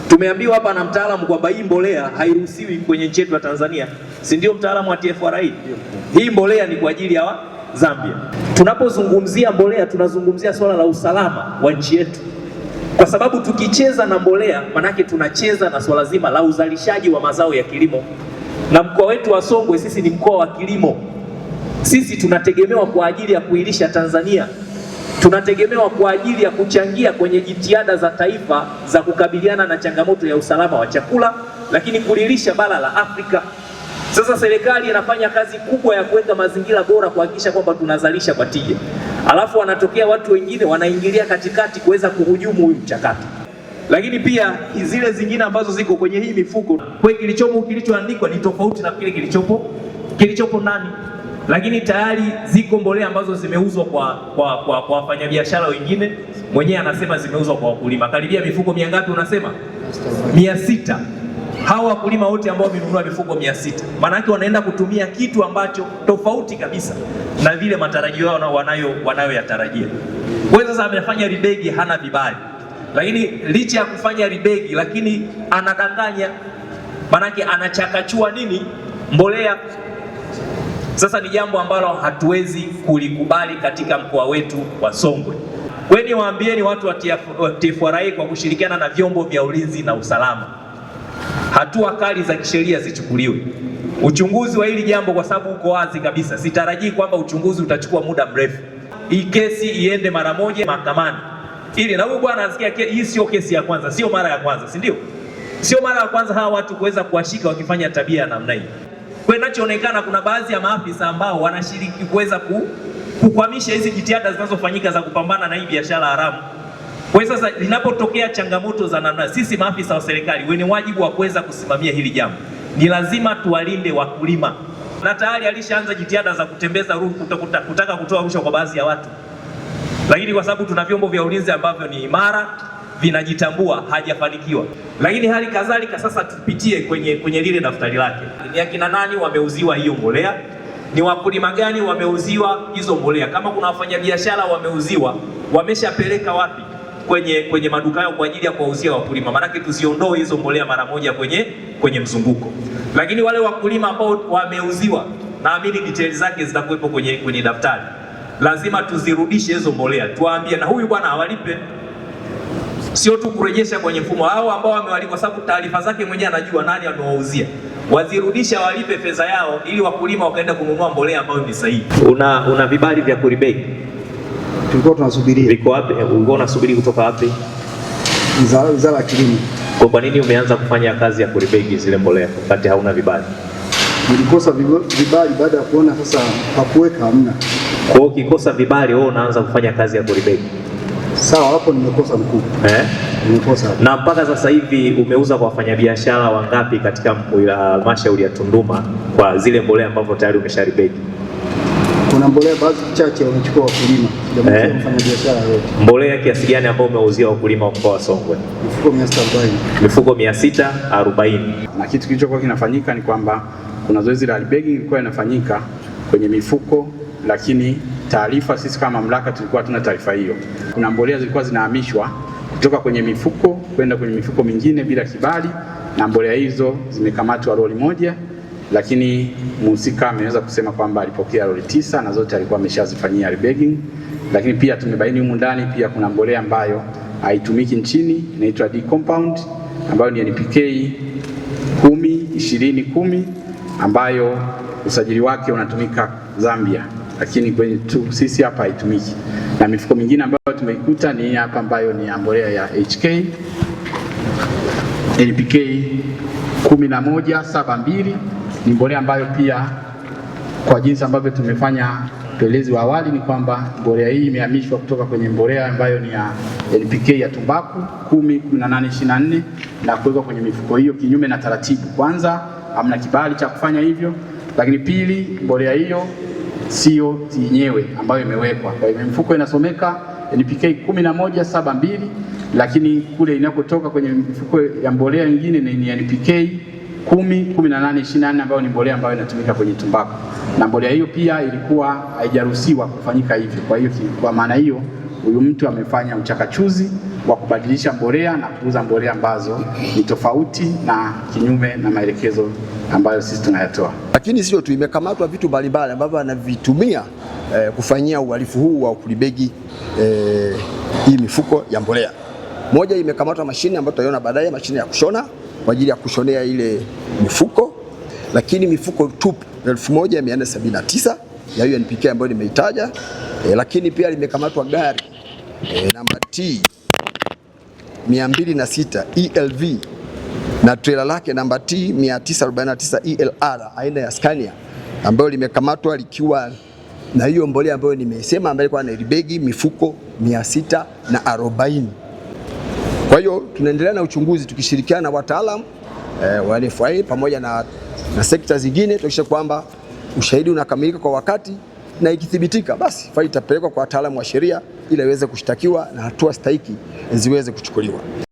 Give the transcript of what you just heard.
Tumeambiwa hapa na mtaalamu kwamba hii mbolea hairuhusiwi kwenye nchi yetu ya Tanzania, si ndio mtaalamu wa TFRA? Hii mbolea ni kwa ajili ya Zambia. Tunapozungumzia mbolea tunazungumzia swala la usalama wa nchi yetu, kwa sababu tukicheza na mbolea manake tunacheza na swala zima la uzalishaji wa mazao ya kilimo, na mkoa wetu wa Songwe sisi ni mkoa wa kilimo. Sisi tunategemewa kwa ajili ya kuilisha Tanzania, tunategemewa kwa ajili ya kuchangia kwenye jitihada za taifa za kukabiliana na changamoto ya usalama wa chakula, lakini kulilisha bara la Afrika. Sasa serikali inafanya kazi kubwa ya kuweka mazingira bora kuhakikisha kwamba tunazalisha kwa tija, alafu wanatokea watu wengine wanaingilia katikati kuweza kuhujumu huyu mchakato. Lakini pia zile zingine ambazo ziko kwenye hii mifuko, kwa kilichoandikwa ni tofauti na kile kilichopo ndani. Lakini tayari ziko mbolea ambazo zimeuzwa kwa wafanyabiashara wengine, mwenyewe anasema zimeuzwa kwa wakulima. Karibia mifuko 100 ngapi unasema? 600. Hawa wakulima wote ambao wamenunua mifuko 600, maana yake wanaenda kutumia kitu ambacho tofauti kabisa na vile matarajio yao wanayoyatarajia. Kwa hiyo sasa amefanya ribegi, hana vibali, lakini licha ya kufanya ribegi lakini anadanganya, maana yake anachakachua nini? Mbolea. Sasa ni jambo ambalo hatuwezi kulikubali katika mkoa wetu wa Songwe. Kweni waambieni watu wa TFRA kwa kushirikiana na vyombo vya ulinzi na usalama, hatua kali za kisheria zichukuliwe. Uchunguzi wa hili jambo, kwa sababu uko wazi kabisa, sitarajii kwamba uchunguzi utachukua muda mrefu. Hii kesi iende mara moja mahakamani, ili na huyu bwana asikia hii sio kesi ya kwanza, sio mara ya kwanza, si ndio? Sio mara ya kwanza hawa watu kuweza kuwashika wakifanya tabia ya namna hii. Kwa inachoonekana kuna baadhi ya maafisa ambao wanashiriki kuweza kukwamisha hizi jitihada zinazofanyika za kupambana na hii biashara haramu. Kwa hiyo sasa linapotokea changamoto za namna, sisi maafisa wa serikali wenye wajibu wa kuweza kusimamia hili jambo, ni lazima tuwalinde wakulima. Na tayari alishaanza jitihada za kutembeza kutaka kutoa rushwa kwa baadhi ya watu, lakini kwa sababu tuna vyombo vya ulinzi ambavyo ni imara, vinajitambua, hajafanikiwa. Lakini hali kadhalika sasa tupitie kwenye lile daftari lake. Ni akina nani wameuziwa hiyo mbolea? Ni wakulima gani wameuziwa hizo mbolea? Kama kuna wafanyabiashara wameuziwa, wameshapeleka wapi kwenye maduka yao kwa ajili ya kuwauzia wakulima? Maanake tuziondoe hizo mbolea mara moja kwenye mzunguko. Lakini wale wakulima ambao wameuziwa, naamini details zake zitakuwepo kwenye daftari. Lazima tuzirudishe hizo mbolea, tuwaambie na huyu bwana awalipe. Sio tu kurejesha kwenye mfumo. Hao ambao wamewalipa, kwa sababu taarifa zake mwenyewe anajua nani amewauzia, wazirudisha, walipe fedha yao, ili wakulima wakaenda kununua mbolea ambayo ni sahihi. Una vibali vya kuribegi? Tulikuwa tunasubiria. Viko wapi? Ulikuwa unasubiri kutoka wapi? Wizara ya Kilimo. Kwa nini umeanza kufanya kazi ya kuribegi zile mbolea wakati hauna vibali? Nilikosa vibali baada ya kuona sasa hakuweka hamna. Kwa hiyo ukikosa vibali wewe unaanza kufanya kazi ya kuribegi. Sawa, hapo nimekosa mkubwa. Nimekosa. Na mpaka sasa hivi umeuza kwa wafanyabiashara wangapi katika halmashauri ya Tunduma kwa zile mbolea ambazo tayari umesharibegi? Kuna mbolea baadhi chache wamechukua wakulima, sijamchukua mfanyabiashara yote. Mbolea kiasi gani ambao umeuzia wakulima mkoa wa Songwe? Mifuko 640. Mifuko 640. Na kitu kilichokuwa kinafanyika ni kwamba kuna zoezi la ribegi lilikuwa linafanyika kwenye mifuko, lakini taarifa sisi kama mamlaka tulikuwa hatuna taarifa hiyo. Kuna mbolea zilikuwa zinahamishwa kutoka kwenye mifuko kwenda kwenye mifuko mingine bila kibali, na mbolea hizo zimekamatwa lori moja, lakini mhusika ameweza kusema kwamba alipokea lori 9 na zote alikuwa ameshazifanyia rebagging. Lakini pia tumebaini humu ndani pia kuna mbolea ambayo haitumiki nchini, inaitwa D compound ambayo ni NPK 10-20-10 ambayo usajili wake unatumika Zambia, lakini kwenye sisi hapa haitumiki. Na mifuko mingine ambayo tumeikuta ni hapa ambayo ni mbolea ya HK NPK 1172, ni mbolea ambayo pia kwa jinsi ambavyo tumefanya upelelezi wa awali ni kwamba mbolea hii imehamishwa kutoka kwenye mbolea ambayo ni ya NPK ya tumbaku 10-18-24 na kuwekwa kwenye mifuko hiyo kinyume na taratibu. Kwanza hamna kibali cha kufanya hivyo, lakini pili mbolea hiyo sio yenyewe ambayo imewekwa. Kwa hiyo mifuko inasomeka NPK 1172, lakini kule inakotoka kwenye mifuko ya mbolea nyingine ni NPK 10-18-24 ambayo ni mbolea ambayo inatumika kwenye tumbaku, na mbolea hiyo pia ilikuwa haijaruhusiwa kufanyika hivyo. Kwa hiyo kwa maana hiyo huyu mtu amefanya uchakachuzi wa kubadilisha mbolea na kuuza mbolea ambazo ni tofauti na kinyume na maelekezo ambayo sisi tunayatoa. Lakini sio tu, imekamatwa vitu mbalimbali ambavyo anavitumia kufanyia uhalifu huu wa kulibegi hii mifuko ya mbolea. Moja, imekamatwa mashine ambayo tutaiona baadaye, mashine ya kushona kwa ajili ya kushonea ile mifuko, lakini mifuko tupu 1479 ya hiyo NPK ambayo nimeitaja. Lakini pia limekamatwa gari namba T 206 ELV na trailer lake namba T 949 ELR aina ya Scania, ambayo limekamatwa likiwa na hiyo mbolea ambayo nimesema, ambayo ilikuwa inalibegi mifuko 640. Kwa hiyo tunaendelea na uchunguzi tukishirikiana na wataalamu wa NFRA pamoja na sekta zingine tuhakikishe kwamba ushahidi unakamilika kwa wakati, na ikithibitika basi faili itapelekwa kwa wataalamu wa sheria ili iweze kushtakiwa na hatua stahiki ziweze kuchukuliwa.